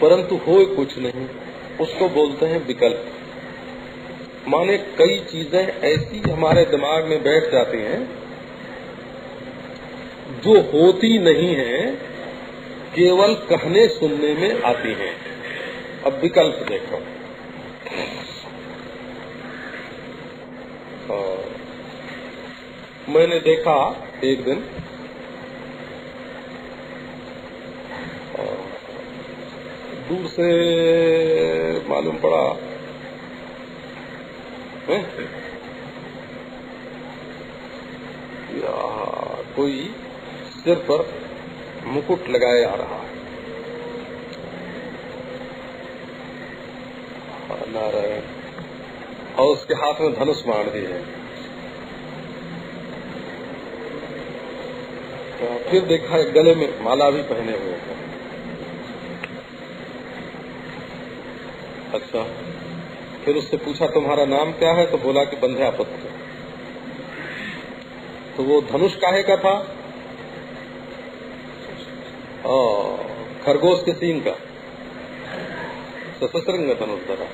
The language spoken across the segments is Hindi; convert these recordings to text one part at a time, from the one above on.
परंतु हो कुछ नहीं, उसको बोलते हैं विकल्प। माने कई चीजें ऐसी हमारे दिमाग में बैठ जाती हैं जो होती नहीं है, केवल कहने सुनने में आती हैं। अब विकल्प देखो, मैंने देखा एक दिन दूर से मालूम पड़ा या कोई सिर पर मुकुट लगाए आ रहा है। नारायण, और उसके हाथ में धनुष बाण भी है। तो फिर देखा है गले में माला भी पहने हुए हैं। अच्छा, फिर उससे पूछा तुम्हारा नाम क्या है? तो बोला कि बंध्यापुत्र। तो वो धनुष काहे का था? खरगोश के सींग का, सशस्त्रंग धनुष धरा।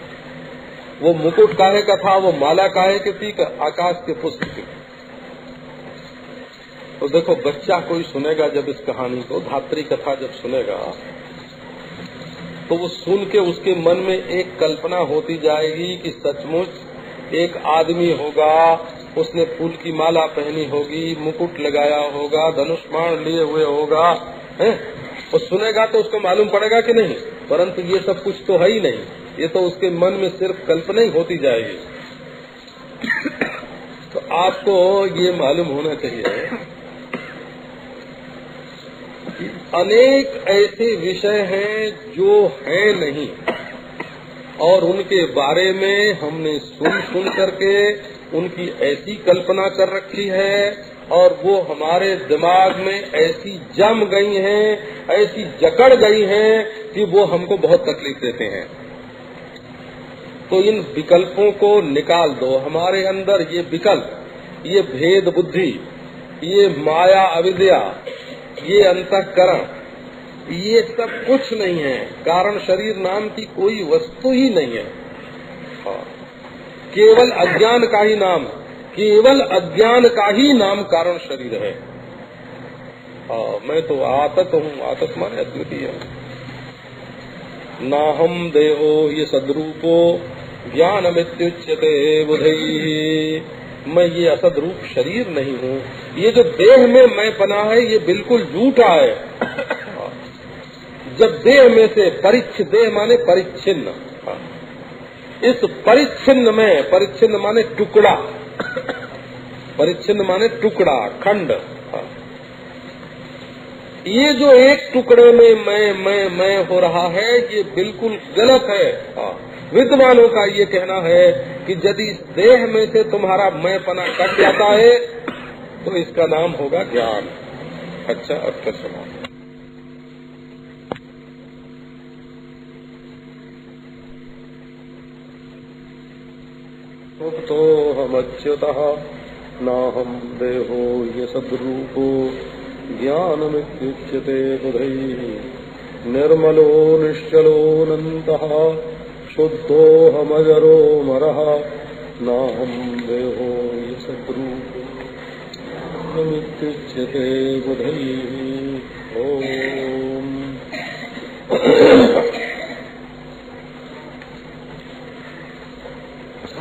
वो मुकुट काहे का था? वो माला काहे के थी? आकाश के पुष्प की। तो देखो, बच्चा कोई सुनेगा जब इस कहानी को, धात्री कथा जब सुनेगा, तो वो सुन के उसके मन में एक कल्पना होती जाएगी कि सचमुच एक आदमी होगा, उसने फूल की माला पहनी होगी, मुकुट लगाया होगा, धनुष बाण लिए हुए होगा, है? वो सुनेगा तो उसको मालूम पड़ेगा कि नहीं, परंतु ये सब कुछ तो है ही नहीं, ये तो उसके मन में सिर्फ कल्पना ही होती जाएगी। तो आपको ये मालूम होना चाहिए कि अनेक ऐसे विषय हैं जो है नहीं, और उनके बारे में हमने सुन करके उनकी ऐसी कल्पना कर रखी है, और वो हमारे दिमाग में ऐसी जम गई हैं, ऐसी जकड़ गई हैं कि वो हमको बहुत तकलीफ देते हैं। तो इन विकल्पों को निकाल दो। हमारे अंदर ये विकल्प, ये भेद बुद्धि, ये माया अविद्या, ये अंतःकरण, ये सब कुछ नहीं है। कारण शरीर नाम की कोई वस्तु ही नहीं है। केवल अज्ञान का ही नाम, केवल अज्ञान का ही नाम कारण शरीर है। मैं तो आतत हूँ। आतत माने अद्वितीय। नाहम देहो ये सद्रूपो ज्ञानमित्युच्यते बुधैः। मैं ये असद्रूप शरीर नहीं हूँ। ये जो देह में मैं बना है ये बिल्कुल झूठा है। जब देह में से परिच्छ, देह माने परिच्छिन्न, इस परिच्छिन्न में, परिच्छिन्न माने टुकड़ा, परिच्छिन्न माने टुकड़ा, खंड, ये जो एक टुकड़े में मैं हो रहा है, ये बिल्कुल गलत है। विद्वानों का ये कहना है कि यदि इस देह में से तुम्हारा मैंपना कट जाता है तो इसका नाम होगा ज्ञान। अच्छा, अक्षर सुना। तो हम अच्युतः नाहम देहो ये सद्रूपो ज्ञानमित्युच्यते बुधैः। निर्मलो निश्चलोऽनन्तः शुद्धोऽहमजरो मरः। नाहं देहो ये सद्रूपो ज्ञानमित्युच्यते बुधैः। ओम।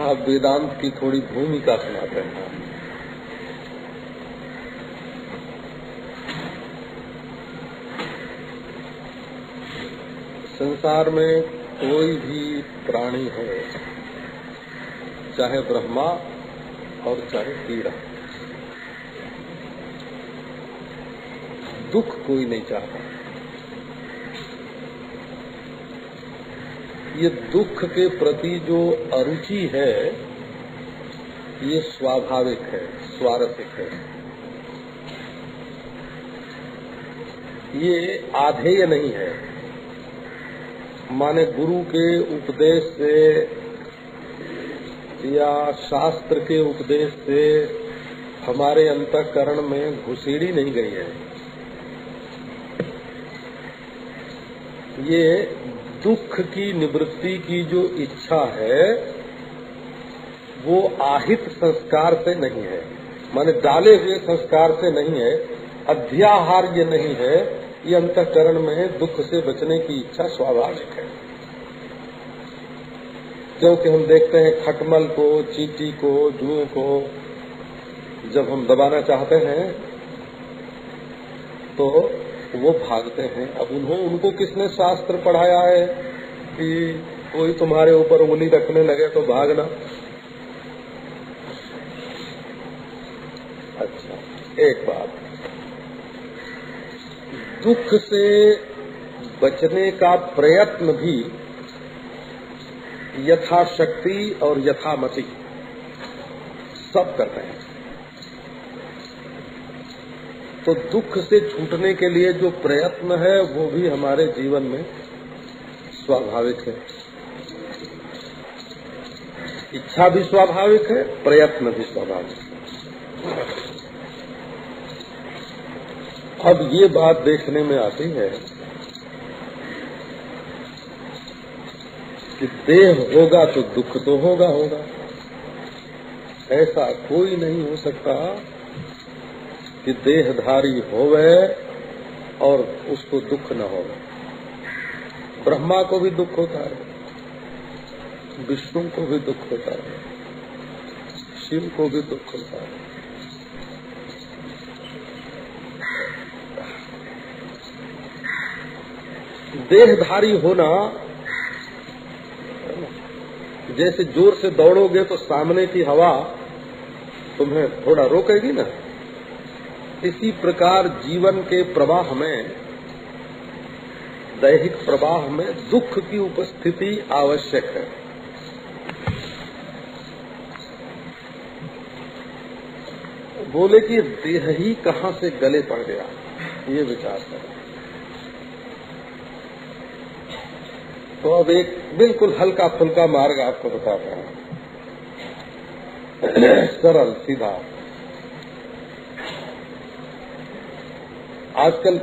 आप वेदांत की थोड़ी भूमिका सुनाते हैं। संसार में कोई भी प्राणी हो, चाहे ब्रह्मा और चाहे कीड़ा, दुख कोई नहीं चाहता। ये दुख के प्रति जो अरुचि है ये स्वाभाविक है, स्वारसिक है। ये आधेय नहीं है। माने गुरु के उपदेश से या शास्त्र के उपदेश से हमारे अंतःकरण में घुसेड़ी नहीं गई है। ये दुख की निवृत्ति की जो इच्छा है वो आहित संस्कार से नहीं है, माने डाले हुए संस्कार से नहीं है, अध्याहार्य नहीं है। ये अंतःकरण में दुख से बचने की इच्छा स्वाभाविक है। क्योंकि हम देखते हैं खटमल को, चींटी को, जुए को जब हम दबाना चाहते हैं तो वो भागते हैं। अब उनको किसने शास्त्र पढ़ाया है कि कोई तुम्हारे ऊपर उंगली रखने लगे तो भागना? अच्छा, एक बात, दुख से बचने का प्रयत्न भी यथाशक्ति और यथामति सब करते हैं। तो दुख से छूटने के लिए जो प्रयत्न है वो भी हमारे जीवन में स्वाभाविक है। इच्छा भी स्वाभाविक है, प्रयत्न भी स्वाभाविक है। अब ये बात देखने में आती है कि देह होगा तो दुख तो होगा। ऐसा कोई नहीं हो सकता कि देहधारी होवे और उसको दुख न हो। ब्रह्मा को भी दुख होता है, विष्णु को भी दुख होता है, शिव को भी दुख होता है। देहधारी होना, जैसे जोर से दौड़ोगे तो सामने की हवा तुम्हें थोड़ा रोकेगी ना, इसी प्रकार जीवन के प्रवाह में, दैहिक प्रवाह में दुख की उपस्थिति आवश्यक है। बोले कि देह ही कहाँ से गले पड़ गया, ये विचार करें। तो अब एक बिल्कुल हल्का फुल्का मार्ग आपको बताता हूँ, सरल सीधा। आजकल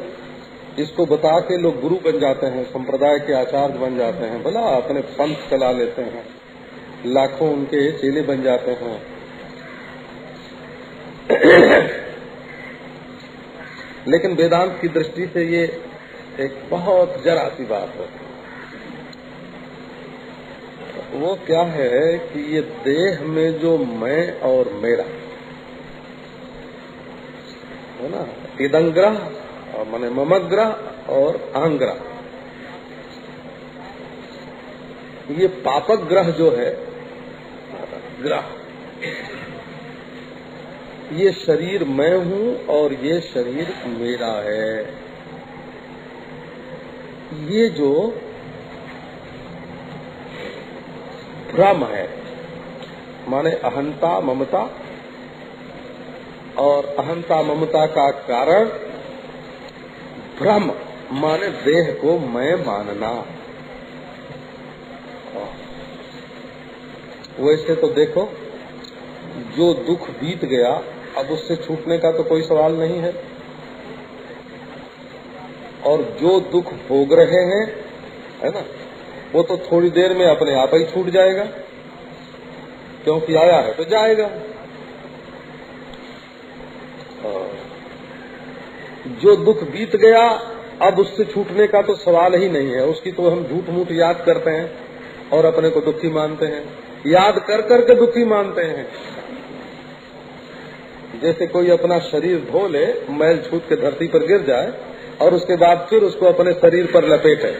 इसको बता के लोग गुरु बन जाते हैं, संप्रदाय के आचार्य बन जाते हैं, भला अपने पंथ चला लेते हैं, लाखों उनके चेले बन जाते हैं। लेकिन वेदांत की दृष्टि से ये एक बहुत जरा सी बात है। वो क्या है कि ये देह में जो मैं और मेरा है ना, इदंग्रह और माने ममग्रह और अहंग्रह, ये पापक ग्रह जो है ग्रह, ये शरीर मैं हूँ और ये शरीर मेरा है। ये जो भ्रम है, माने अहंता ममता, और अहंता ममता का कारण भ्रम, माने देह को मैं मानना। वैसे तो देखो, जो दुख बीत गया अब उससे छूटने का तो कोई सवाल नहीं है, और जो दुख भोग रहे हैं, है ना, वो तो थोड़ी देर में अपने आप ही छूट जाएगा, क्योंकि आया है तो जाएगा। जो दुख बीत गया अब उससे छूटने का तो सवाल ही नहीं है। उसकी तो हम झूठ मूठ याद करते हैं और अपने को दुखी मानते हैं, याद कर करके दुखी मानते हैं। जैसे कोई अपना शरीर धो ले, मैल छूट के धरती पर गिर जाए और उसके बाद फिर उसको अपने शरीर पर लपेटे,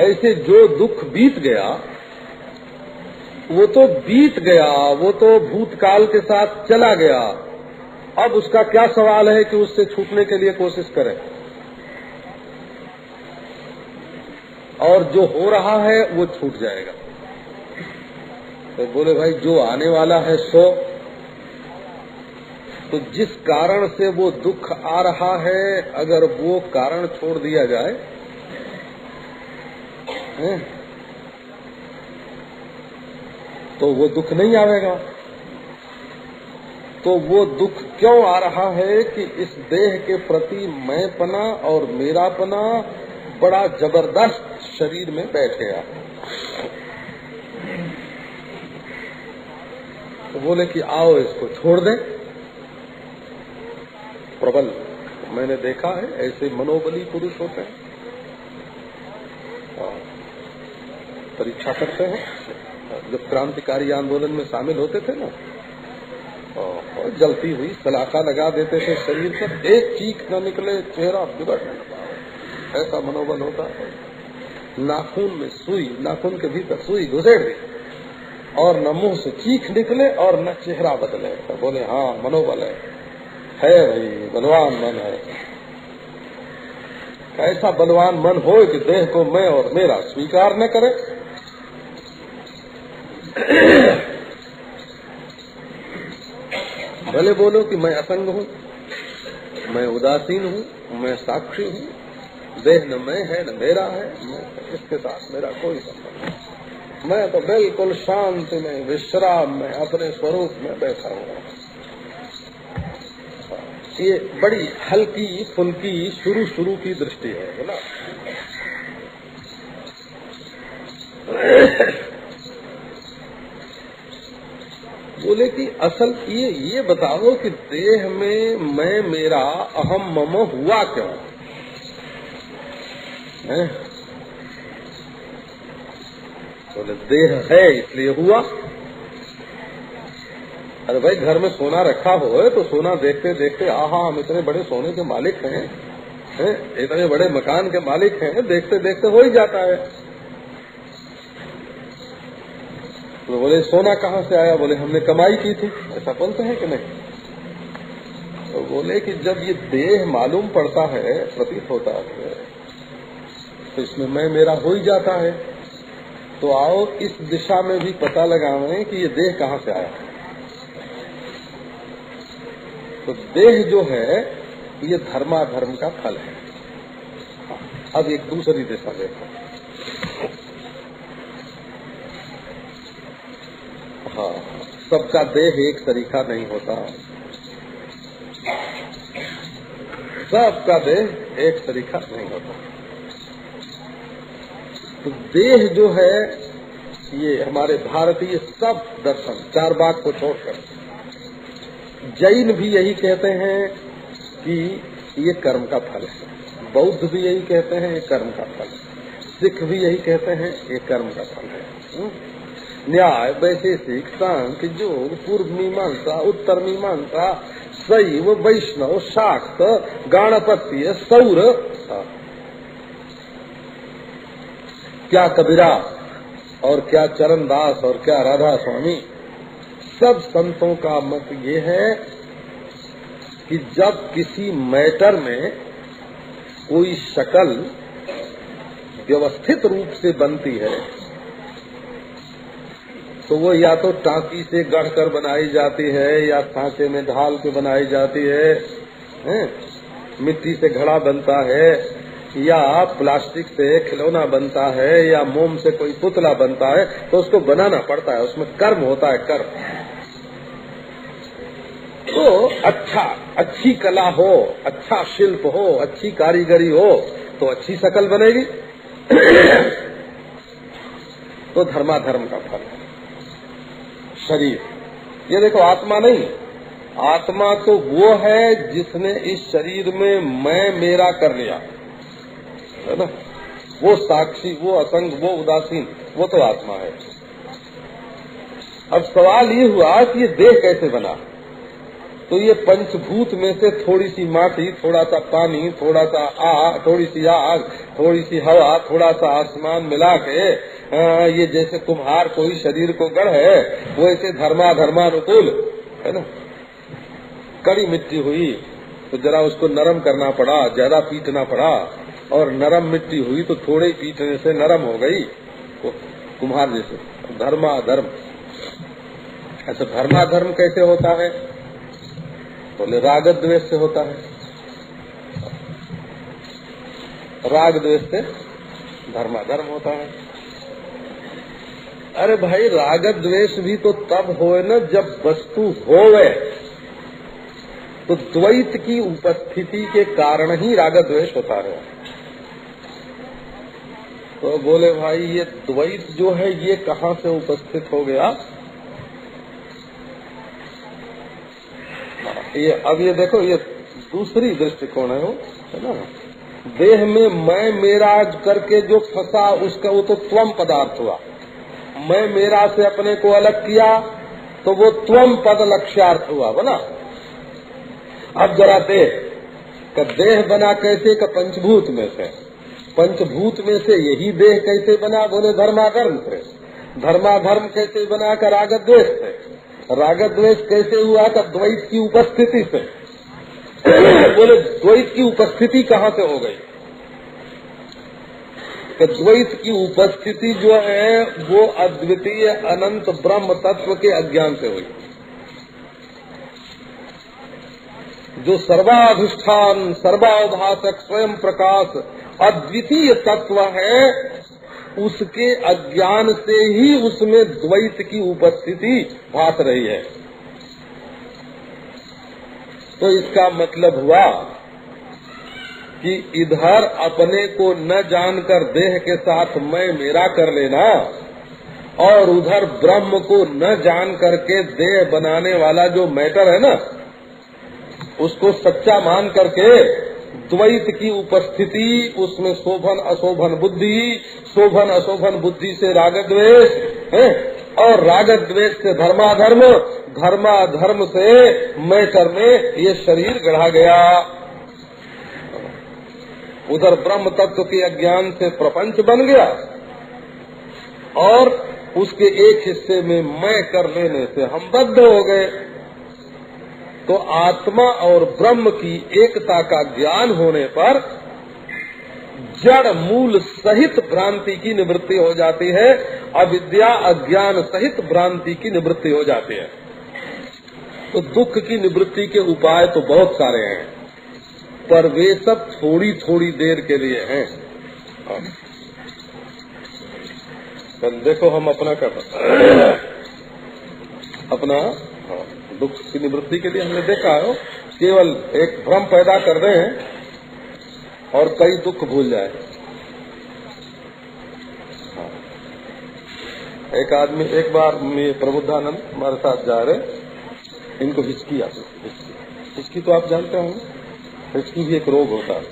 ऐसे जो दुख बीत गया वो तो बीत गया, वो तो भूतकाल के साथ चला गया। अब उसका क्या सवाल है कि उससे छूटने के लिए कोशिश करें, और जो हो रहा है वो छूट जाएगा। तो बोले भाई जो आने वाला है सो, तो जिस कारण से वो दुख आ रहा है अगर वो कारण छोड़ दिया जाए, तो वो दुख नहीं आवेगा। तो वो दुख क्यों आ रहा है कि इस देह के प्रति मैंपना और मेरापना बड़ा जबरदस्त शरीर में बैठ गया। तो बोले कि आओ इसको छोड़ दें। प्रबल, मैंने देखा है ऐसे मनोबली पुरुष होते हैं, परीक्षा करते हैं। जब क्रांतिकारी आंदोलन में शामिल होते थे ना, और जलती हुई सलाखा लगा देते थे शरीर पर, एक चीख न निकले चेहरा बिगड़ने लगा, ऐसा मनोबल होता है। नाखून में सुई, नाखून के भीतर सुई घुसेड़ दी और न मुंह से चीख निकले और न चेहरा बदले। तो बोले हाँ मनोबल है भाई, बलवान मन है। ऐसा बलवान मन हो कि देह को मैं और मेरा स्वीकार न करे। भले बोलो कि मैं असंग हूँ, मैं उदासीन हूँ, मैं साक्षी हूँ, देह न मैं है न मेरा है, मैं इसके साथ मेरा कोई संबंध नहीं, मैं तो बिल्कुल शांति में, विश्राम में, अपने स्वरूप में बैठा हुआ। ये बड़ी हल्की फुल्की शुरू की दृष्टि है ना। बोले कि असल ये बताओ कि देह में मैं मेरा अहम मम हुआ क्यों है? बोले देह है इसलिए हुआ। अरे भाई घर में सोना रखा हो तो सोना देखते देखते आहा हम इतने बड़े सोने के मालिक हैं, इतने बड़े मकान के मालिक हैं, देखते देखते हो ही जाता है। तो बोले सोना कहाँ से आया? बोले हमने कमाई की थी। ऐसा बोलते हैं कि नहीं? तो बोले कि जब ये देह मालूम पड़ता है, प्रतीत होता है, तो इसमें मैं मेरा हो ही जाता है। तो आओ इस दिशा में भी पता लगावें कि ये देह कहाँ से आया। तो देह जो है ये धर्माधर्म का फल है। अब एक दूसरी दिशा देखो। हाँ, सबका देह एक तरीका नहीं होता, सबका देह एक तरीका नहीं होता। तो देह जो है ये हमारे भारतीय सब दर्शन, चारवाक को छोड़कर, जैन भी यही कहते हैं कि ये कर्म का फल है, बौद्ध भी यही कहते हैं ये कर्म का फल है, सिख भी यही कहते हैं ये कर्म का फल है। न्याय, वैशेषिक, सांख्य, योग, पूर्व मीमांसा, उत्तर मीमांसा, शैव, वैष्णव, शाक्त, गाणपत्य, सौर, क्या कबीरा और क्या चरणदास और क्या राधा स्वामी, सब संतों का मत ये है कि जब किसी मैटर में कोई शक्ल व्यवस्थित रूप से बनती है तो वो या तो टांकी से गढ़कर बनाई जाती है या सांचे में ढाल के बनाई जाती है, मिट्टी से घड़ा बनता है या प्लास्टिक से खिलौना बनता है या मोम से कोई पुतला बनता है, तो उसको बनाना पड़ता है, उसमें कर्म होता है, कर्म। तो अच्छी कला हो, अच्छा शिल्प हो, अच्छी कारीगरी हो तो अच्छी शक्ल बनेगी। तो धर्माधर्म का फल है शरीर। ये देखो आत्मा नहीं, आत्मा तो वो है जिसने इस शरीर में मैं मेरा कर लिया है ना। वो साक्षी, वो असंग, वो उदासीन, वो तो आत्मा है। अब सवाल ये हुआ कि ये देह कैसे बना? तो ये पंचभूत में से थोड़ी सी माटी, थोड़ा सा पानी, थोड़ा सा थोड़ी सी आग, थोड़ी सी हवा, थोड़ा सा आसमान मिला के ये जैसे कुम्हार कोई शरीर को गढ़े, वो ऐसे धर्मानुकूल है ना। कड़ी मिट्टी हुई तो जरा उसको नरम करना पड़ा, ज्यादा पीटना पड़ा, और नरम मिट्टी हुई तो थोड़े ही पीटने से नरम हो गई, तो कुम्हार जैसे। धर्माधर्म, ऐसा धर्माधर्म कैसे होता है? बोले राग द्वेष से होता है। राग द्वेष से धर्माधर्म होता है। अरे भाई राग द्वेष भी तो तब होए न जब वस्तु होवे, तो द्वैत की उपस्थिति के कारण ही राग द्वेष होता है। तो बोले भाई ये द्वैत जो है ये कहाँ से उपस्थित हो गया? अब ये देखो, ये दूसरी दृष्टिकोण है ना। देह में मैं मेरा करके जो फंसा उसका वो तो त्वम पदार्थ हुआ। मैं मेरा से अपने को अलग किया तो वो त्वम पद लक्ष्यार्थ हुआ बना। अब जरा देह बना कैसे? का पंचभूत में से। पंचभूत में से यही देह कैसे बना? बोले धर्माधर्म से। धर्माधर्म कैसे बना? का राग द्वेष से। राग द्वेष कैसे हुआ? का द्वैत की उपस्थिति से। बोले द्वैत की उपस्थिति कहाँ से हो गई? कि द्वैत की उपस्थिति जो है वो अद्वितीय अनंत ब्रह्म तत्व के अज्ञान से हुई। जो सर्वाधिष्ठान सर्वाभाषक स्वयं प्रकाश अद्वितीय तत्व है, उसके अज्ञान से ही उसमें द्वैत की उपस्थिति भास रही है। तो इसका मतलब हुआ कि इधर अपने को न जानकर देह के साथ मैं मेरा कर लेना, और उधर ब्रह्म को न जान करके देह बनाने वाला जो मैटर है ना, उसको सच्चा मान करके द्वैत की उपस्थिति, उसमें शोभन अशोभन बुद्धि, शोभन अशोभन बुद्धि से राग द्वेष है, और राग द्वेष से धर्माधर्म, धर्माधर्म से मैटर में ये शरीर गढ़ा गया। उधर ब्रह्म तत्व के अज्ञान से प्रपंच बन गया, और उसके एक हिस्से में मैं कर लेने से हम बद्ध हो गए। तो आत्मा और ब्रह्म की एकता का ज्ञान होने पर जड़ मूल सहित भ्रांति की निवृत्ति हो जाती है, अविद्या अज्ञान सहित भ्रांति की निवृत्ति हो जाती है। तो दुख की निवृत्ति के उपाय तो बहुत सारे हैं, पर वे सब थोड़ी थोड़ी देर के लिए हैं। देखो हम अपना दुख की निवृत्ति के लिए हमने देखा है, केवल एक भ्रम पैदा कर रहे हैं और कई दुख भूल जाए। एक आदमी, एक बार प्रबुद्धानंद हमारे साथ जा रहे, इनको हिचकी आती। हिचकी तो आप जानते होंगे, हिचकी भी एक रोग होता है।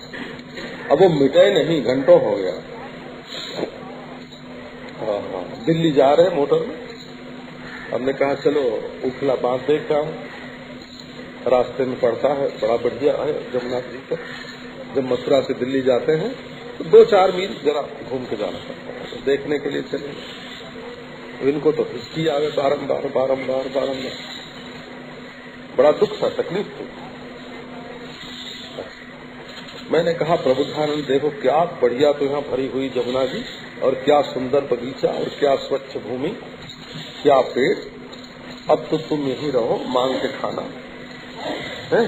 अब वो मिटे नहीं, घंटों हो गया। दिल्ली जा रहे मोटर में, हमने कहा चलो उखला बांध देखता हूँ, रास्ते में पड़ता है, बड़ा बढ़िया है जमुना जी का। जब मथुरा से दिल्ली जाते हैं तो 2-4 मील जरा घूम के जाना पड़ता है, तो देखने के लिए चले। इनको तो हिचकी आवे बारम्बार बारम्बार बारम्बार, बड़ा दुख था, तकलीफ थी। मैंने कहा प्रबुद्धानंद देखो क्या बढ़िया तो यहाँ भरी हुई जमुना जी, और क्या सुंदर बगीचा, और क्या स्वच्छ भूमि, क्या पेड़। अब तो तुम यहीं रहो, मांग के खाना है,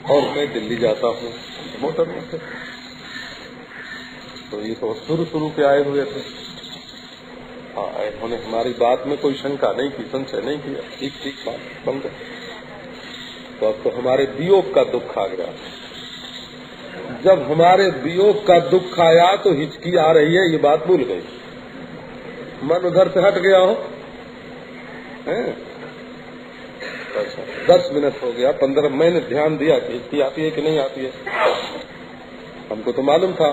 और मैं दिल्ली जाता हूँ मोटर में से। तो ये तो शुरू के आए हुए थे। उन्होंने हमारी बात में कोई शंका नहीं की, संशय नहीं किया, ठीक बात बन गई। तो अब तो हमारे वियोग का दुख आ गया। जब हमारे वियोग का दुख आया तो हिचकी आ रही है, ये बात भूल गई, मन उधर से हट गया हो। 10 मिनट हो गया, 15, मैंने ध्यान दिया कि हिचकी आती है कि नहीं आती है, हमको तो मालूम था।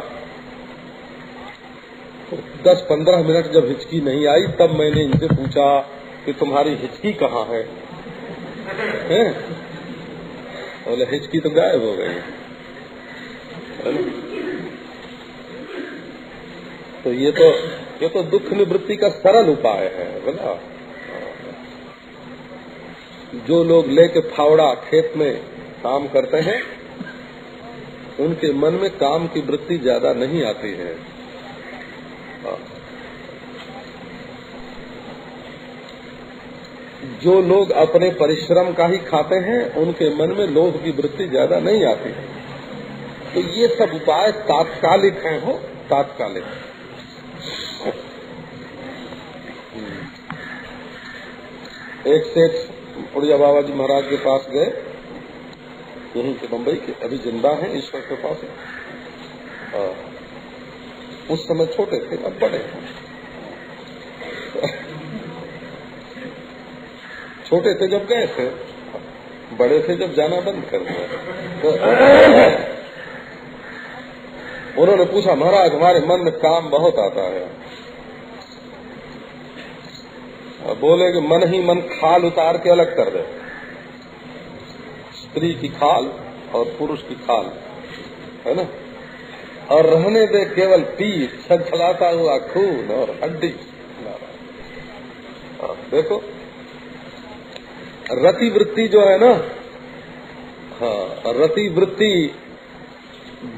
10-15 मिनट जब हिचकी नहीं आई, तब मैंने इनसे पूछा कि तुम्हारी हिचकी कहाँ है? बोले हिचकी तो गायब हो गई। तो ये तो दुख निवृत्ति का सरल उपाय है बोला। जो लोग लेके फावड़ा खेत में काम करते हैं, उनके मन में काम की वृत्ति ज्यादा नहीं आती है। जो लोग अपने परिश्रम का ही खाते हैं, उनके मन में लोभ की वृत्ति ज्यादा नहीं आती है। तो ये सब उपाय तात्कालिक हैं, हो तात्कालिक। एक सेठ उड़िया बाबा जी महाराज के पास गए, यहीं से बम्बई के, अभी जिंदा हैं, ईश्वर के पास। उस समय छोटे थे, अब बड़े हैं। छोटे थे जब गए थे, बड़े थे जब जाना बंद कर दिया। तो उन्होंने पूछा, महाराज हमारे मन में काम बहुत आता है। बोले कि मन ही मन खाल उतार के अलग कर दे, स्त्री की खाल और पुरुष की खाल, है ना, और रहने दे केवल पीठ, छलछलाता हुआ खून और हड्डी। देखो रति वृत्ति जो है ना, हाँ, रति वृत्ति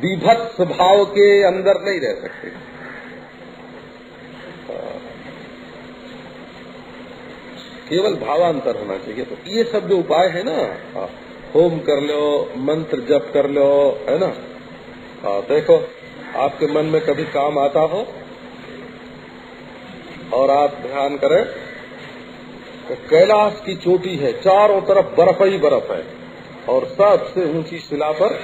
विभत्स भाव के अंदर नहीं रह सकती। केवल भावांतर होना चाहिए। तो ये सब जो उपाय है ना, होम कर लो, मंत्र जप कर लो, है ना, देखो आपके मन में कभी काम आता हो और आप ध्यान करें तो कैलाश की चोटी है, चारों तरफ बर्फ ही बर्फ है और सबसे ऊंची शिला पर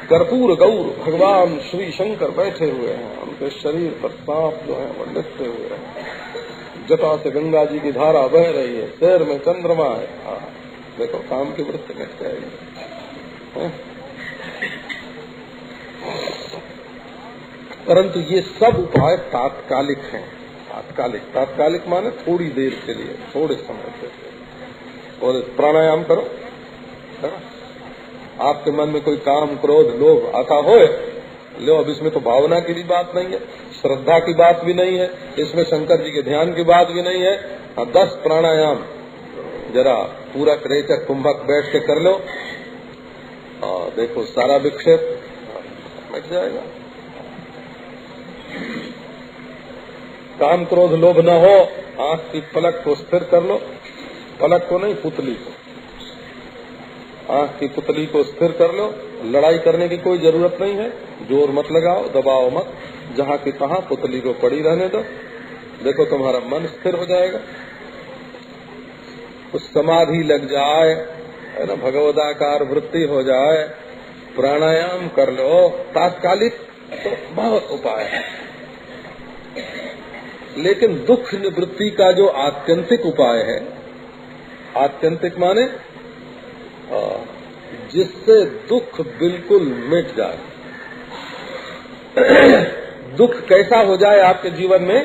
कर्पूर गौर भगवान श्री शंकर बैठे हुए हैं। उनके शरीर पर सांप जो है वो लिपटे हुए हैं, जटा से गंगा जी की धारा बह रही है, शहर में चंद्रमा है। देखो काम की वृत्ति मिट जाएगी। परंतु ये सब उपाय तात्कालिक हैं। तात्कालिक माने थोड़ी देर के लिए, थोड़े समय के लिए। और प्राणायाम करो, है ना, आपके मन में कोई काम क्रोध लोभ आता हो, लो, अब इसमें तो भावना की भी बात नहीं है, श्रद्धा की बात भी नहीं है, इसमें शंकर जी के ध्यान की बात भी नहीं है। 10 प्राणायाम जरा पूरा रेचक कुंभक बैठ के कर लो और देखो सारा विक्षेप मिट जाएगा। काम क्रोध लोभ न हो, आंख की पलक को स्थिर कर लो, पलक को नहीं पुतली को, आंख की पुतली को स्थिर कर लो। लड़ाई करने की कोई जरूरत नहीं है, जोर मत लगाओ, दबाओ मत, जहाँ की तहाँ पुतली को पड़ी रहने दो। देखो तुम्हारा मन स्थिर हो जाएगा, उस समाधि लग जाए, है ना, भगवदाकार वृत्ति हो जाए, प्राणायाम कर लो। तात्कालिक तो बहुत उपाय है, लेकिन दुख निवृत्ति का जो आत्यंतिक उपाय है, आत्यंतिक माने जिससे दुख बिल्कुल मिट जाए। दुख कैसा हो जाए आपके जीवन में,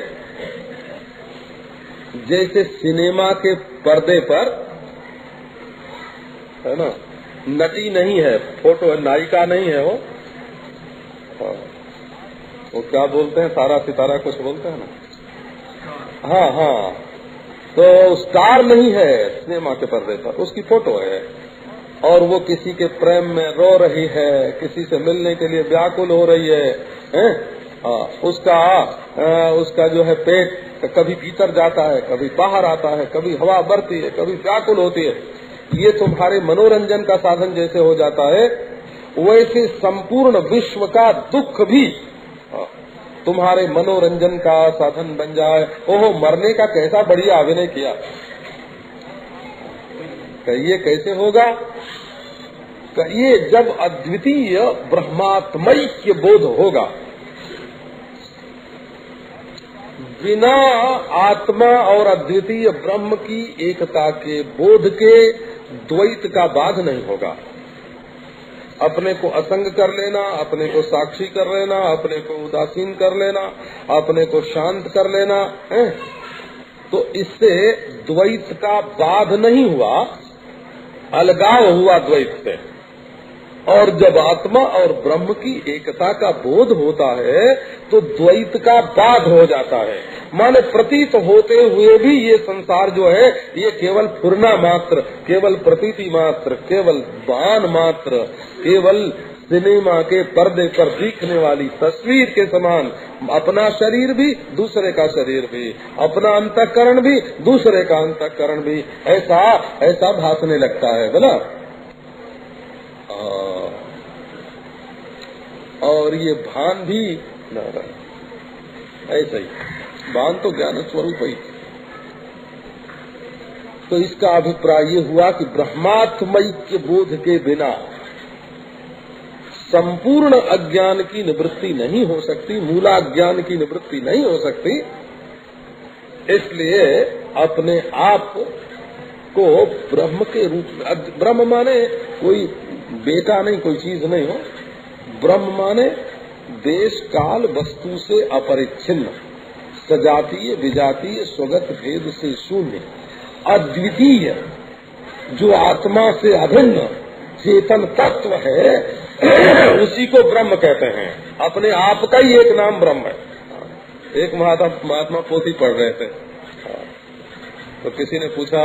जैसे सिनेमा के पर्दे पर, है ना, नटी नहीं है, फोटो नायिका नहीं है, वो क्या बोलते हैं, तारा सितारा कुछ बोलते हैं ना, हाँ, तो स्टार नहीं है सिनेमा के पर्दे पर, उसकी फोटो है और वो किसी के प्रेम में रो रही है, किसी से मिलने के लिए व्याकुल हो रही है? उसका जो है पेट कभी भीतर जाता है, कभी बाहर आता है, कभी हवा भरती है, कभी व्याकुल होती है। ये तुम्हारे मनोरंजन का साधन जैसे हो जाता है, वैसे संपूर्ण विश्व का दुख भी तुम्हारे मनोरंजन का साधन बन जाए। ओहो, मरने का कैसा बढ़िया अभिनय किया, ये कैसे होगा? ये जब अद्वितीय ब्रह्मात्मैक्य बोध होगा, बिना आत्मा और अद्वितीय ब्रह्म की एकता के बोध के द्वैत का बाध नहीं होगा। अपने को असंग कर लेना, अपने को साक्षी कर लेना, अपने को उदासीन कर लेना, अपने को शांत कर लेना है, तो इससे द्वैत का बाध नहीं हुआ, अलगाव हुआ द्वैत से। और जब आत्मा और ब्रह्म की एकता का बोध होता है तो द्वैत का बाध हो जाता है। माने प्रतीत होते हुए भी ये संसार जो है ये केवल फुरना मात्र, केवल प्रतीति मात्र, केवल बान मात्र, केवल सिनेमा के पर्दे पर दिखने वाली तस्वीर के समान, अपना शरीर भी दूसरे का शरीर भी, अपना अंतःकरण भी दूसरे का अंतःकरण भी, ऐसा भासने लगता है बोला। और ये भान भी ऐसा ही, भान तो ज्ञान स्वरूप ही। तो इसका अभिप्राय ये हुआ कि ब्रह्मात्मैक्य बोध के बिना संपूर्ण अज्ञान की निवृत्ति नहीं हो सकती, मूलाज्ञान की निवृत्ति नहीं हो सकती। इसलिए अपने आप को ब्रह्म के रूप में, ब्रह्म माने कोई बेटा नहीं, कोई चीज नहीं हो, ब्रह्म माने देश काल वस्तु से अपरिच्छिन्न, सजातीय विजातीय स्वगत भेद से शून्य, अद्वितीय, जो आत्मा से अभिन्न चेतन तत्व है, उसी को ब्रह्म कहते हैं। अपने आप का ही एक नाम ब्रह्म है। एक महात्मा पोथी पढ़ रहे थे, तो किसी ने पूछा,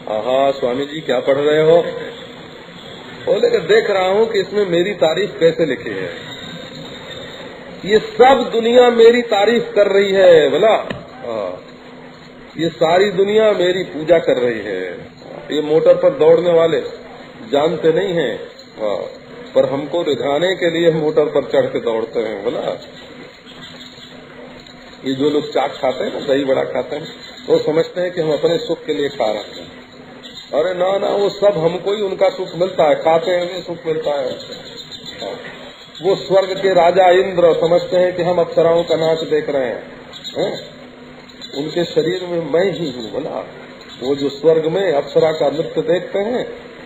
हाँ स्वामी जी क्या पढ़ रहे हो? बोले कि देख रहा हूँ कि इसमें मेरी तारीफ कैसे लिखी है। ये सब दुनिया मेरी तारीफ कर रही है, बोला ये सारी दुनिया मेरी पूजा कर रही है। ये मोटर पर दौड़ने वाले जानते नहीं हैं, पर हमको रिझाने के लिए मोटर पर चढ़ के दौड़ते हैं। बोला ये जो लोग चाट खाते हैं ना, दही बड़ा खाते हैं, वो समझते हैं कि हम अपने सुख के लिए खा रहे हैं। अरे ना ना, वो सब हमको ही उनका सुख मिलता है, खाते हैं हमें सुख मिलता है। वो स्वर्ग के राजा इंद्र समझते हैं कि हम अप्सराओं का नाच देख रहे हैं, उनके शरीर में मैं ही हूँ। बोला वो जो स्वर्ग में अप्सरा का नृत्य देखते हैं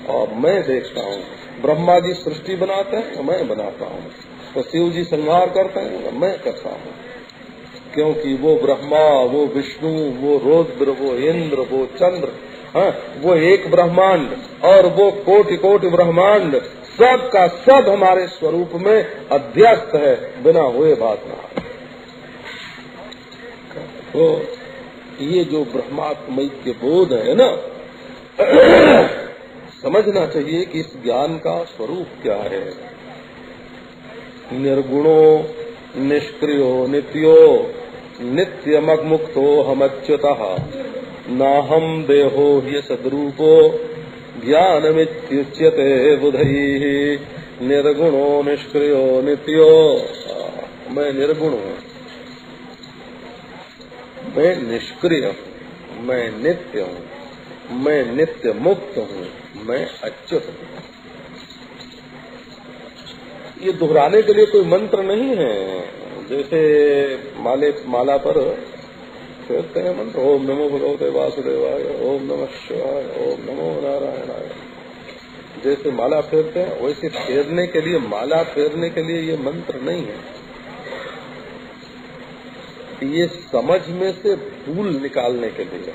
और मैं देखता हूँ। ब्रह्मा जी सृष्टि बनाते हैं, मैं बनाता हूँ। तो शिव जी संहार करते हैं, मैं करता हूँ। क्योंकि वो ब्रह्मा, वो विष्णु, वो रुद्र, वो इंद्र, वो चंद्र, वो एक ब्रह्मांड और वो कोटि कोटि ब्रह्मांड, सब का सब हमारे स्वरूप में अध्यस्त है, बिना हुए बात ना। तो ये जो ब्रह्मात्मय के बोध है ना, समझना चाहिए कि इस ज्ञान का स्वरूप क्या है। निर्गुणो निष्क्रियो नित्यो नित्यममुक्तो हमच्युतः नाहम देहो ह्य सद्रूपो ज्ञानमित्युच्यते बुधैः। निर्गुणो निष्क्रियो नित्यो, मैं निर्गुण हूँ, मैं निष्क्रिय हूँ, मैं नित्य हूँ, मैं नित्य मुक्त हूँ, मैं अच्युत हूँ। ये दोहराने के लिए कोई मंत्र नहीं है। जैसे माला पर फेरते हैं मंत्र, ओम नमो भगवते वासुदेवाय, ओम नमः शिवाय, ओम नमो नारायणाय। जैसे माला फेरते हैं वैसे फेरने के लिए, माला फेरने के लिए ये मंत्र नहीं है। ये समझ में से भूल निकालने के लिए।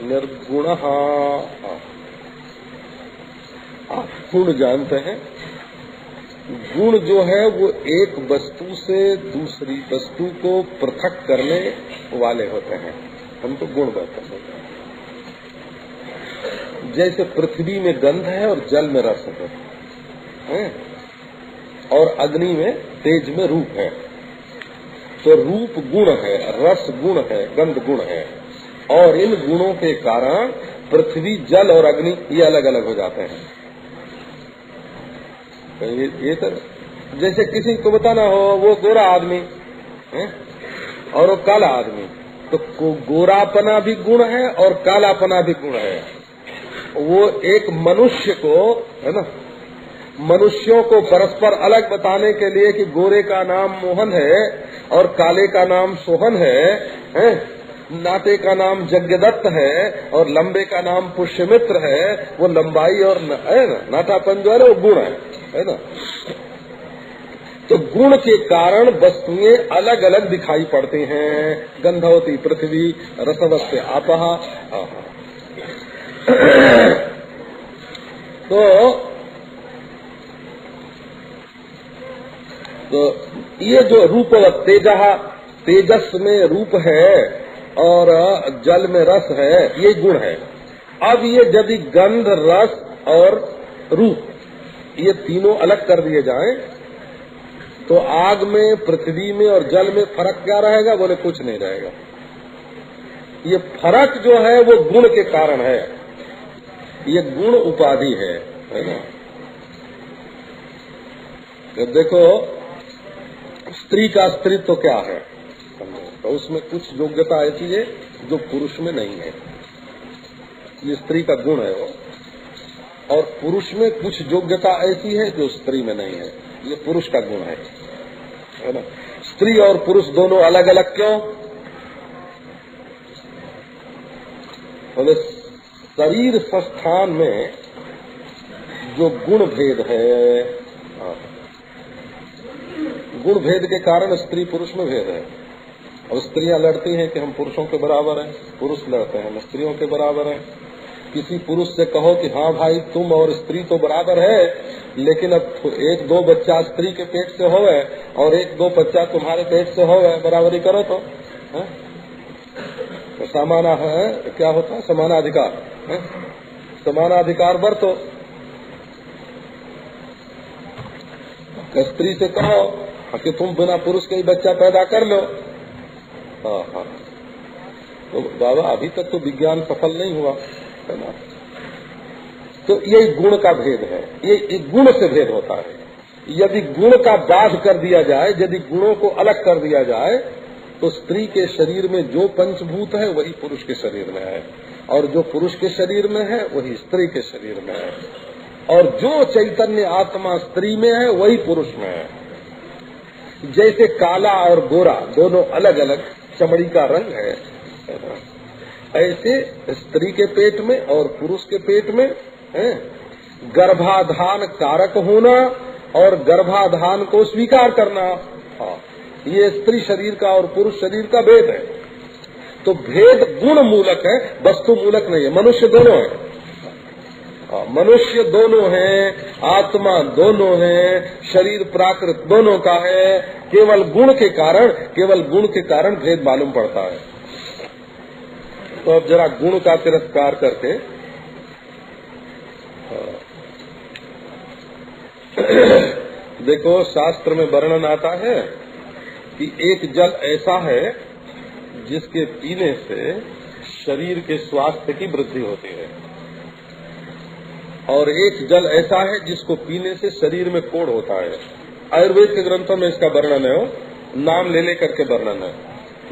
निर्गुण, आप गुण जानते हैं। गुण जो है वो एक वस्तु से दूसरी वस्तु को पृथक करने वाले होते हैं, हम तो गुण कहते हैं। जैसे पृथ्वी में गंध है और जल में रस है, और अग्नि में तेज में रूप है। तो रूप गुण है, रस गुण है, गंध गुण है, और इन गुणों के कारण पृथ्वी, जल और अग्नि ये अलग अलग हो जाते हैं। ये तो जैसे किसी को बताना हो वो गोरा आदमी है और वो काला आदमी, तो गोरापना भी गुण है और कालापना भी गुण है। वो एक मनुष्य को, है ना, मनुष्यों को परस्पर अलग बताने के लिए कि गोरे का नाम मोहन है और काले का नाम सोहन है, नाटे का नाम यज्ञदत्त है और लंबे का नाम पुष्यमित्र है। वो लंबाई और है ना, नाटापन जो है वो गुण है ना। तो गुण के कारण वस्तुएं अलग अलग दिखाई पड़ती हैं। गंधवती पृथ्वी, रसवत्य आपहा। तो ये जो रूपवत तेजः, तेजस में रूप है और जल में रस है, ये गुण है। अब ये यदि गंध, रस और रूप ये तीनों अलग कर दिए जाएं तो आग में, पृथ्वी में और जल में फर्क क्या रहेगा? बोले कुछ नहीं रहेगा। ये फर्क जो है वो गुण के कारण है, ये गुण उपाधि है ना। तो देखो स्त्री का स्त्रीत्व तो क्या है, तो उसमें कुछ योग्यता ऐसी है जो पुरुष में नहीं है। ये स्त्री का गुण है वो। और पुरुष में कुछ योग्यता ऐसी है जो स्त्री में नहीं है। ये पुरुष का गुण है ना। स्त्री और पुरुष दोनों अलग अलग क्यों? बोले शरीर संस्थान में जो गुण भेद है, गुण भेद के कारण स्त्री पुरुष में भेद है। और स्त्रियां लड़ती हैं कि हम पुरुषों के बराबर हैं, पुरुष लड़ते हैं हम स्त्रियों के बराबर हैं। किसी पुरुष से कहो कि हाँ भाई तुम और स्त्री तो बराबर है, लेकिन अब एक दो बच्चा स्त्री के पेट से होवे और एक दो बच्चा तुम्हारे पेट से होवे, बराबरी करो तो समाना है, क्या होता है समानाधिकार, समानाधिकार बरतो। स्त्री से कहो कि तुम बिना पुरुष के ही बच्चा पैदा कर लो। हाँ, तो बाबा अभी तक तो विज्ञान सफल नहीं हुआ है ना। तो यही गुण का भेद है, ये गुण से भेद होता है। यदि गुण का बाध कर दिया जाए, यदि गुणों को अलग कर दिया जाए, तो स्त्री के शरीर में जो पंचभूत है वही पुरुष के शरीर में है, और जो पुरुष के शरीर में है वही स्त्री के शरीर में है, और जो चैतन्य आत्मा स्त्री में है वही पुरुष में है। जैसे काला और गोरा दोनों अलग अलग चमड़ी का रंग है, ऐसे स्त्री के पेट में और पुरुष के पेट में गर्भाधान कारक होना और गर्भाधान को स्वीकार करना, ये स्त्री शरीर का और पुरुष शरीर का भेद है। तो भेद गुण मूलक है, वस्तु मूलक नहीं है। मनुष्य दोनों है, मनुष्य दोनों हैं, आत्मा दोनों हैं, शरीर प्राकृत दोनों का है। केवल गुण के कारण भेद मालूम पड़ता है। तो अब जरा गुण का तिरस्कार करके देखो, शास्त्र में वर्णन आता है कि एक जल ऐसा है जिसके पीने से शरीर के स्वास्थ्य की वृद्धि होती है, और एक जल ऐसा है जिसको पीने से शरीर में कोढ़ होता है। आयुर्वेद के ग्रंथों में इसका वर्णन है, नाम ले लेकर के वर्णन है,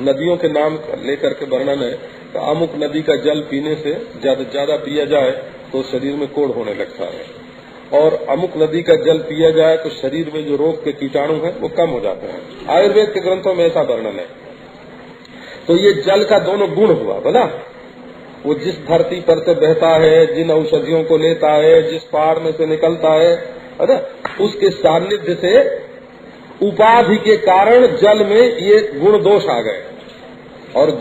नदियों के नाम लेकर के वर्णन है। तो अमुक नदी का जल पीने से ज्यादा पिया जाए तो शरीर में कोढ़ होने लगता है, और अमुक नदी का जल पिया जाए तो शरीर में जो रोग के कीटाणु हैं वो कम हो जाते हैं। आयुर्वेद के ग्रंथों में ऐसा वर्णन है। तो ये जल का दोनों गुण हुआ बोला, वो जिस धरती पर से बहता है, जिन औषधियों को लेता है, जिस पहाड़ में से निकलता है ना, उसके सानिध्य से उपाधि के कारण जल में ये गुण दोष आ गए। और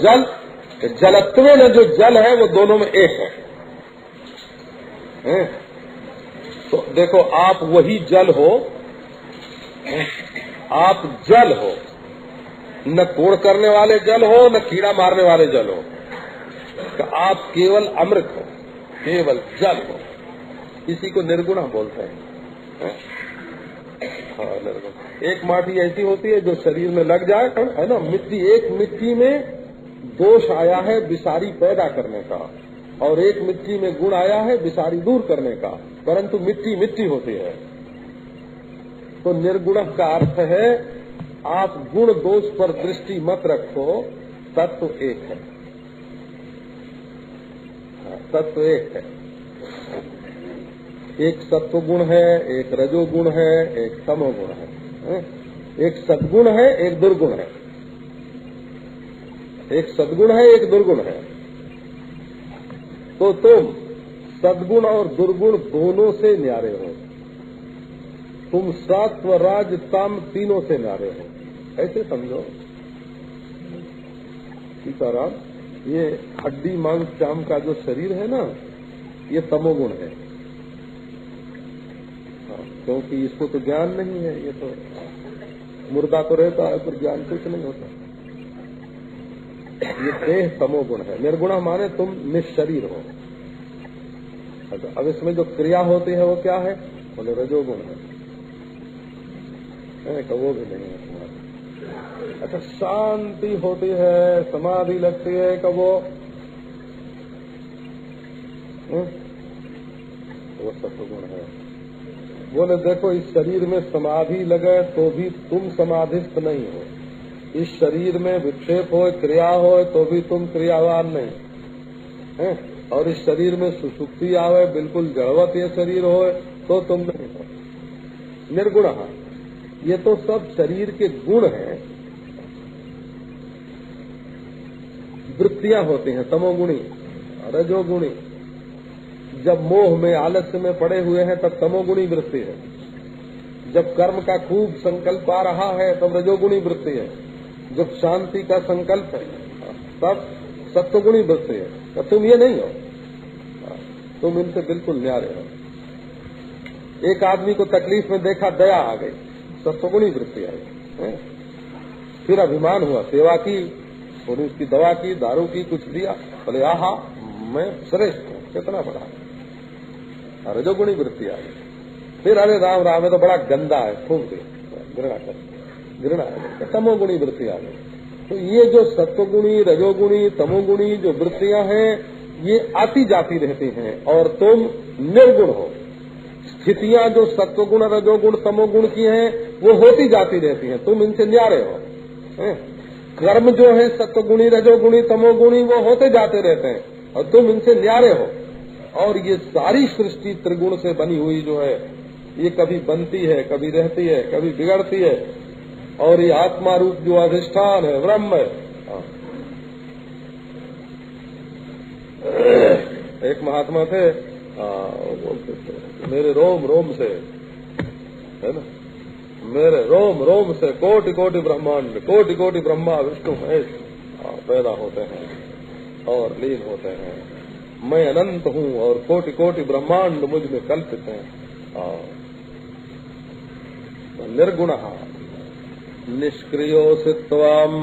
जलत्व में जो जल है वो दोनों में एक है। तो देखो, आप वही जल हो, आप जल हो, न कोड़ करने वाले जल हो, न कीड़ा मारने वाले जल हो। तो आप केवल अमृत हो, केवल जल हो। इसी को निर्गुण बोलते हैं। हाँ, निर्गुण। एक माटी ऐसी होती है जो शरीर में लग जाए, है ना। मिट्टी में दोष आया है विषारी पैदा करने का, और एक मिट्टी में गुण आया है विषारी दूर करने का, परंतु मिट्टी मिट्टी होती है। तो निर्गुण का अर्थ है आप गुण दोष पर दृष्टि मत रखो, तत्व एक है, तत्व एक है। एक सत्व गुण है, एक रजो गुण है, एक तमो गुण है। एक सद्गुण है, एक दुर्गुण है। एक सद्गुण है, एक दुर्गुण है। तो तुम सद्गुण और दुर्गुण दोनों से न्यारे हो। तुम सत्व राज तम तीनों से न्यारे हो, ऐसे समझो। सीताराम, ये हड्डी मांस चाम का जो शरीर है ना, ये तमोगुण है, क्योंकि इसको तो ज्ञान नहीं है। ये तो मुर्दा तो रहता है पर ज्ञान कुछ नहीं होता। ये देह तमोगुण है। निर्गुण माने तुम निशरीर हो। अब इसमें जो क्रिया होती है वो क्या है? बोले रजोगुण है। तो वो भी नहीं है तुम्हारा। अच्छा, शांति होती है, समाधि लगती है, कब वो सत्वगुण है। बोले देखो, इस शरीर में समाधि लगे तो भी तुम समाधिस्थ नहीं हो। इस शरीर में विक्षेप हो, क्रिया हो, तो भी तुम क्रियावान नहीं है। और इस शरीर में सुसुप्ति आवे, बिल्कुल जड़वत ये शरीर हो, तो तुम नहीं हो। निर्गुण, ये तो सब शरीर के गुण हैं, वृत्तियां होती हैं, तमोगुणी, रजोगुणी। जब मोह में, आलस्य में पड़े हुए हैं तब तमोगुणी वृत्ति है। जब कर्म का खूब संकल्प आ रहा है तब रजोगुणी वृत्ति है। जब शांति का संकल्प है तब सत्वगुणी वृत्ति है। तो तुम ये नहीं हो, तुम इनसे बिल्कुल न्यारे हो। एक आदमी को तकलीफ में देखा, दया आ गई, सत्वगुणी वृत्ति आई। फिर अभिमान हुआ, सेवा की, थोड़ी उसकी दवा की, दारू की, कुछ दिया, बोले आहा मैं श्रेष्ठ हूँ, कितना बड़ा। रजोगुणी वृत्ति आ गई। फिर अरे राम राम, है तो बड़ा गंदा है, फूंक दिया, घृणा है, तमोगुणी वृत्ति आ गई। तो ये जो सत्वगुणी, रजोगुणी, तमोगुणी जो वृत्तियां हैं, ये आती जाती रहती हैं और तुम निर्गुण हो। स्थितियां जो सत्वगुण, रजोगुण, तमोगुण की हैं, वो होती जाती रहती हैं, तुम इनसे न्यारे हो। कर्म जो है सत्वगुणी, रजोगुणी, तमोगुणी, वो होते जाते रहते हैं और तुम इनसे न्यारे हो। और ये सारी सृष्टि त्रिगुण से बनी हुई जो है, ये कभी बनती है, कभी रहती है, कभी बिगड़ती है। और ये आत्मा रूप जो अधिष्ठान है, ब्रह्म है। एक महात्मा थे, बोलते थे मेरे रोम रोम से, है ना, मेरे रोम रोम से कोटि कोटि ब्रह्मांड, कोटि कोटि ब्रह्मा विष्णु महेश पैदा होते हैं और लीन होते हैं। मैं अनंत हूँ और कोटि कोटि ब्रह्मांड मुझ में कल्पित हैं। निर्गुण निष्क्रियो सित्वाम,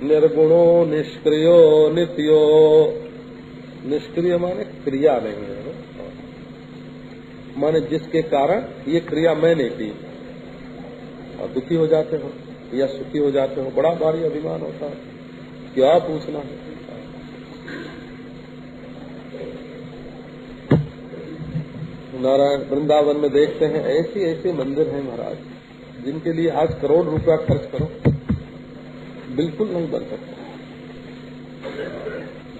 निर्गुणो निष्क्रियो नित्यो। निष्क्रिय माने क्रिया नहीं है, माने जिसके कारण ये क्रिया मैंने की, और दुखी हो जाते हो या सुखी हो जाते हो, बड़ा भारी अभिमान होता है, क्या पूछना है। नारायण वृंदावन में देखते हैं ऐसे ऐसे मंदिर हैं महाराज, जिनके लिए आज करोड़ रुपया खर्च करो बिल्कुल नहीं बन सकता।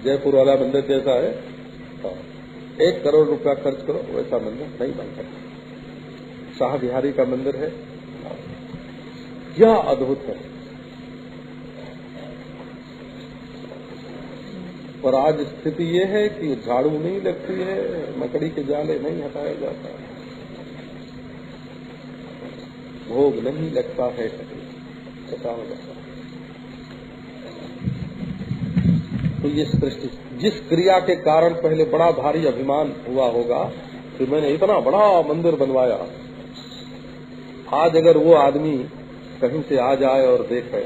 जयपुर वाला मंदिर जैसा है, 1 करोड़ रुपया खर्च करो वैसा मंदिर नहीं बन सकता। शाह बिहारी का मंदिर है, क्या अद्भुत है। और आज स्थिति ये है कि झाड़ू नहीं लगती है, मकड़ी के जाले नहीं हटाया जाता, भोग नहीं लगता है, बताओ। तो ये सृष्टि, जिस क्रिया के कारण पहले बड़ा भारी अभिमान हुआ होगा कि मैंने इतना बड़ा मंदिर बनवाया, आज अगर वो आदमी कहीं से आ जाए और देखे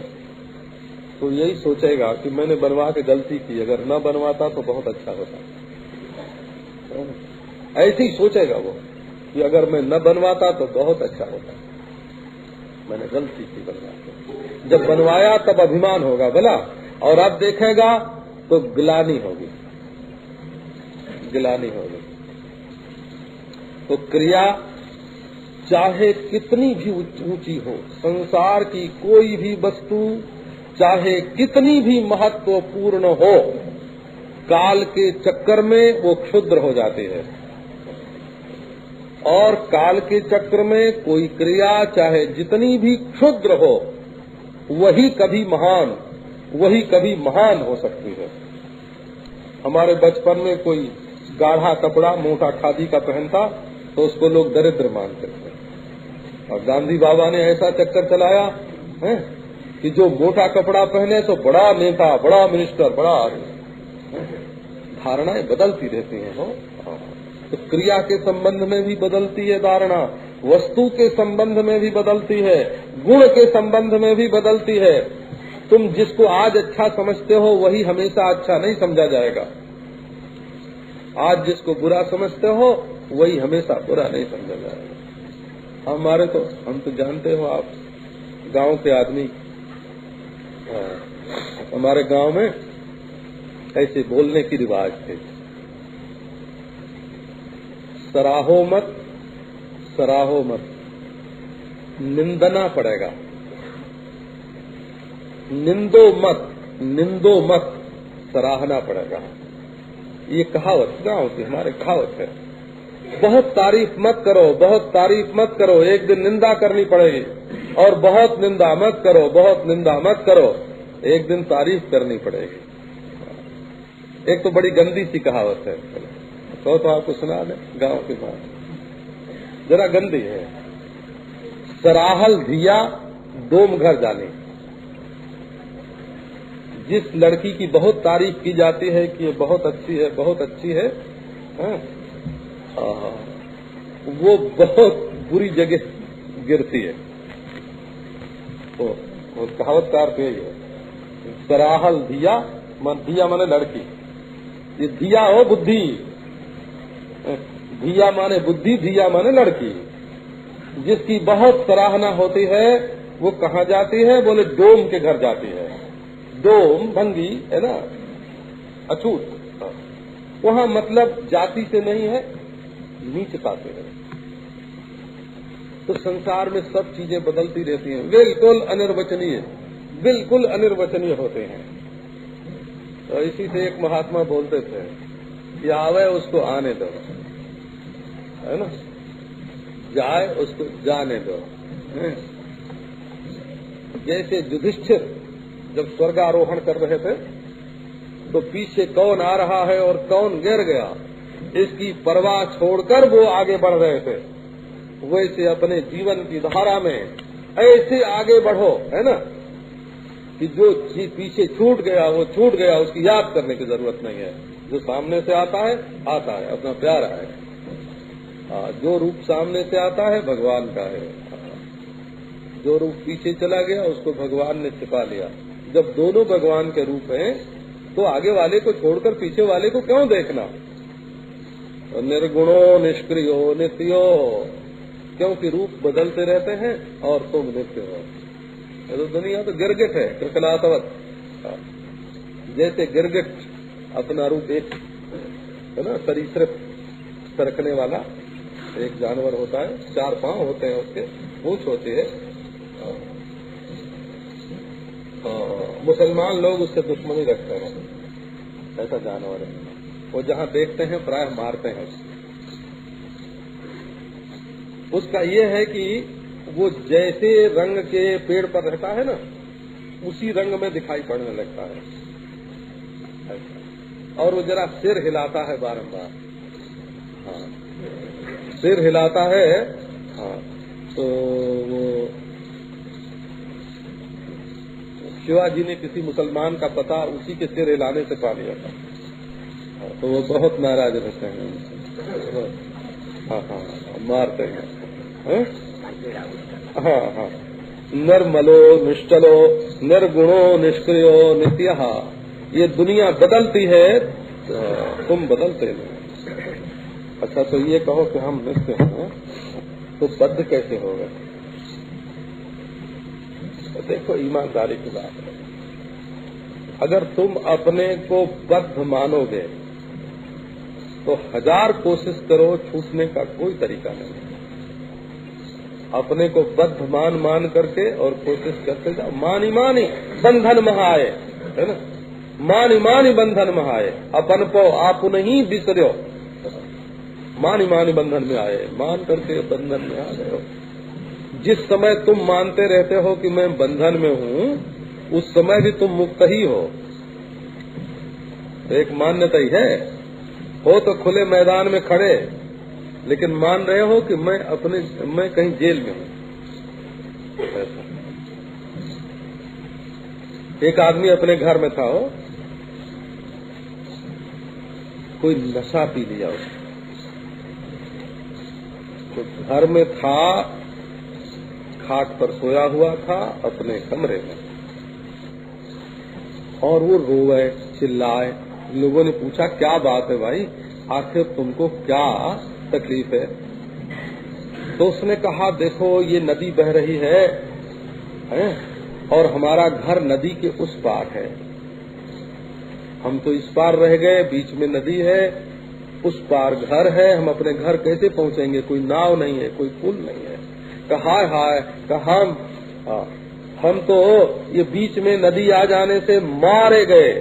तो यही सोचेगा कि मैंने बनवा के गलती की, अगर न बनवाता तो बहुत अच्छा होता। ऐसे ही सोचेगा वो कि अगर मैं न बनवाता तो बहुत अच्छा होता, मैंने गलती की बनवा के। जब बनवाया तब अभिमान होगा भला, और अब देखेगा तो गिलानी होगी, गिलानी होगी। तो क्रिया चाहे कितनी भी ऊंची हो, संसार की कोई भी वस्तु चाहे कितनी भी महत्वपूर्ण हो, काल के चक्कर में वो क्षुद्र हो जाती है। और काल के चक्र में कोई क्रिया चाहे जितनी भी क्षुद्र हो, वही कभी महान हो सकती है। हमारे बचपन में कोई गाढ़ा कपड़ा मोटा खादी का पहनता तो उसको लोग दरिद्र मानते थे, और गांधी बाबा ने ऐसा चक्कर चलाया है कि जो मोटा कपड़ा पहने तो बड़ा नेता, बड़ा मिनिस्टर, बड़ा। धारणाएं बदलती रहती हैं हो, तो क्रिया के संबंध में भी बदलती है धारणा, वस्तु के संबंध में भी बदलती है, गुण के संबंध में भी बदलती है। तुम जिसको आज अच्छा समझते हो वही हमेशा अच्छा नहीं समझा जाएगा, आज जिसको बुरा समझते हो वही हमेशा बुरा नहीं समझा जाएगा। हम तो जानते हो आप गांव के आदमी, हमारे गांव में ऐसे बोलने की रिवाज थे, सराहो मत, सराहो मत, निंदना पड़ेगा, निंदो मत, निंदो मत, सराहना पड़ेगा। ये कहावत गाँव की हमारे कहावत है। बहुत तारीफ मत करो, बहुत तारीफ मत करो, एक दिन निंदा करनी पड़ेगी। और बहुत निंदा मत करो, बहुत निंदा मत करो, एक दिन तारीफ करनी पड़ेगी। एक तो बड़ी गंदी सी कहावत है, तो आपको सुना दे गांव की बात, जरा गंदी है। सराहल धिया दोम घर जाने। जिस लड़की की बहुत तारीफ की जाती है कि ये बहुत अच्छी है, बहुत अच्छी है, वो बहुत बुरी जगह गिरती है। तो कहावत का अर्थ यही है, सराहल धिया धिया माने लड़की, ये धिया हो बुद्धि, धिया माने बुद्धि, धिया माने लड़की। जिसकी बहुत सराहना होती है वो कहाँ जाती है? बोले डोम के घर जाती है। डोम भंगी है ना, अछूत, वहाँ मतलब जाति से नहीं है, नीचता से है। तो संसार में सब चीजें बदलती रहती हैं, बिल्कुल अनिर्वचनीय, बिल्कुल अनिर्वचनीय होते हैं। तो इसी से एक महात्मा बोलते थे कि आवे उसको आने दो, है ना, जाए उसको जाने दो। जैसे युधिष्ठिर जब स्वर्गारोहण कर रहे थे तो पीछे कौन आ रहा है और कौन गिर गया, इसकी परवाह छोड़कर वो आगे बढ़ रहे थे। वैसे अपने जीवन की धारा में ऐसे आगे बढ़ो, है ना, कि जो पीछे छूट गया वो छूट गया, उसकी याद करने की जरूरत नहीं है। जो सामने से आता है अपना प्यारा है। जो रूप सामने से आता है भगवान का है, जो रूप पीछे चला गया उसको भगवान ने छिपा लिया। जब दोनों भगवान के रूप हैं तो आगे वाले को छोड़कर पीछे वाले को क्यों देखना? तो निर्गुणो निष्क्रियो नित्यो, क्योंकि रूप बदलते रहते हैं और तुम नित्य हो। ये तो दुनिया तो गिरगिट है, कृकलातवत। जैसे गिरगिट अपना रूप एक है ना, सरीसृप सरकने वाला एक जानवर होता है, 4 पांव होते हैं उसके, पूंछ होती है। मुसलमान लोग उससे दुश्मनी रखते हैं, ऐसा जानवर है। वो जहाँ देखते हैं प्राय मारते हैं उसका ये है कि वो जैसे रंग के पेड़ पर रहता है ना, उसी रंग में दिखाई पड़ने लगता है। और वो जरा सिर हिलाता है बारंबार, सिर हिलाता है। तो वो शिवाजी ने किसी मुसलमान का पता उसी के सिर हिलाने से पा लिया था, तो वो बहुत नाराज रहते हैं। मारते हैं। निर्मलो निश्चलो निर्गुणो निष्क्रियो नित्यः। ये दुनिया बदलती है, तुम बदलते नहीं। अच्छा, तो ये कहो कि हम नित्य हैं, तो बद्ध कैसे होगा? तो देखो, ईमानदारी की बात है। अगर तुम अपने को बद्ध मानोगे तो 1000 कोशिश करो, छूटने का कोई तरीका नहीं। अपने को बद्ध मान करके और कोशिश करते जाओ। मानी मानी बंधन महाए, है ना, मानी मानी बंधन महाए, अपन को आप नहीं बिसरो। मानी मानी बंधन में आए, मान करके बंधन में आ गए हो। जिस समय तुम मानते रहते हो कि मैं बंधन में हूँ, उस समय भी तुम मुक्त ही हो। एक मान्यता ही है, हो तो खुले मैदान में खड़े, लेकिन मान रहे हो कि मैं कहीं जेल में हूँ। एक आदमी अपने घर में था, हो कोई नशा पी लिया उसने, तो घर में था, खाट पर सोया हुआ था अपने कमरे में, और वो रोए चिल्लाए। लोगों ने पूछा क्या बात है भाई, आखिर तुमको क्या तकलीफ है? तो उसने कहा देखो ये नदी बह रही है और हमारा घर नदी के उस पार है, हम तो इस पार रह गए, बीच में नदी है, उस पार घर है, हम अपने घर कैसे पहुंचेंगे? कोई नाव नहीं है, कोई पुल नहीं है। कहा हाय कहा हम तो ये बीच में नदी आ जाने से मारे गए।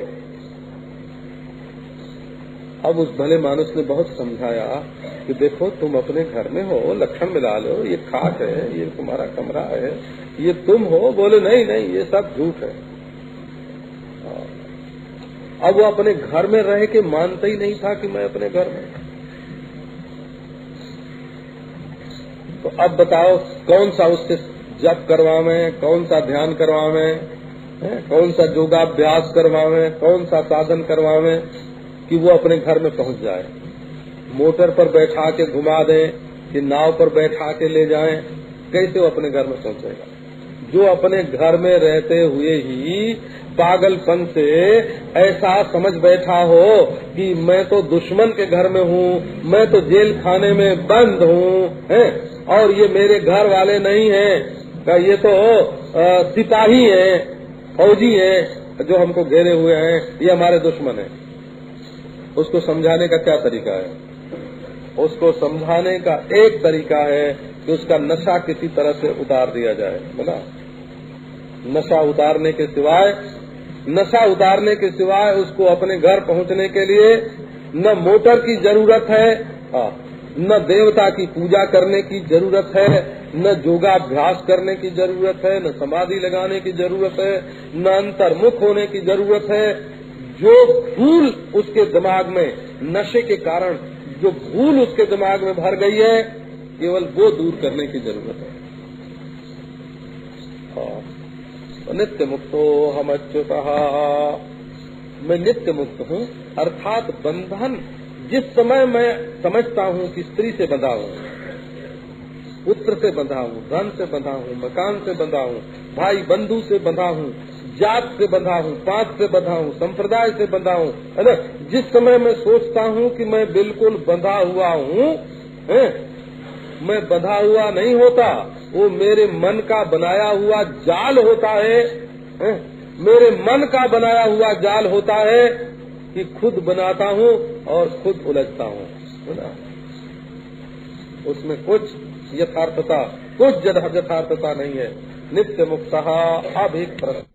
अब उस भले मानुस ने बहुत समझाया कि देखो तुम अपने घर में हो, लक्षण मिला लो, ये खाट है, ये तुम्हारा कमरा है, ये तुम हो। बोले नहीं नहीं, ये सब झूठ है। अब वो अपने घर में रह के मानता ही नहीं था कि मैं अपने घर में। तो अब बताओ कौन सा उससे जप करवावे, कौन सा ध्यान करवावे, कौन सा योगाभ्यास करवावे, कौन सा साधन करवावे कि वो अपने घर में पहुंच जाए। मोटर पर बैठा के घुमा दें कि नाव पर बैठा के ले जाएं, कैसे वो अपने घर में पहुंचेगा? जो अपने घर में रहते हुए ही पागलपन से ऐसा समझ बैठा हो कि मैं तो दुश्मन के घर में हूँ, मैं तो जेल खाने में बंद हूँ, और ये मेरे घर वाले नहीं हैं, ये तो सिपाही हैं, फौजी हैं जो हमको घेरे हुए हैं, ये हमारे दुश्मन हैं। उसको समझाने का क्या तरीका है? उसको समझाने का एक तरीका है कि उसका नशा किसी तरह से उतार दिया जाए, बोला। नशा उतारने के सिवाय उसको अपने घर पहुंचने के लिए न मोटर की जरूरत है, न देवता की पूजा करने की जरूरत है, न योगाभ्यास करने की जरूरत है, न समाधि लगाने की जरूरत है, न अंतर्मुख होने की जरूरत है। जो भूल उसके दिमाग में नशे के कारण जो भूल उसके दिमाग में भर गई है, केवल वो दूर करने की जरूरत है। नित्य मुक्तो हम अच्युतः, मैं नित्य मुक्त हूँ, अर्थात बंधन जिस समय मैं समझता हूँ कि स्त्री से बंधा हूँ, पुत्र से बंधा हूँ, धन से बंधा हूँ, मकान से बंधा हूँ, भाई बंधु से बंधा हूँ, जात से बंधा हूँ, पात से बंधा हूँ, संप्रदाय से बंधा हूँ, है ना। जिस समय मैं सोचता हूँ कि मैं बिल्कुल बंधा हुआ हूँ, मैं बंधा हुआ नहीं होता, वो मेरे मन का बनाया हुआ जाल होता है, मेरे मन का बनाया हुआ जाल होता है कि खुद बनाता हूँ और खुद उलझता हूँ, है ना। उसमें कुछ यथार्थता, कुछ यथार्थता नहीं है। नित्य मुक्तः अभिप्रसन्न।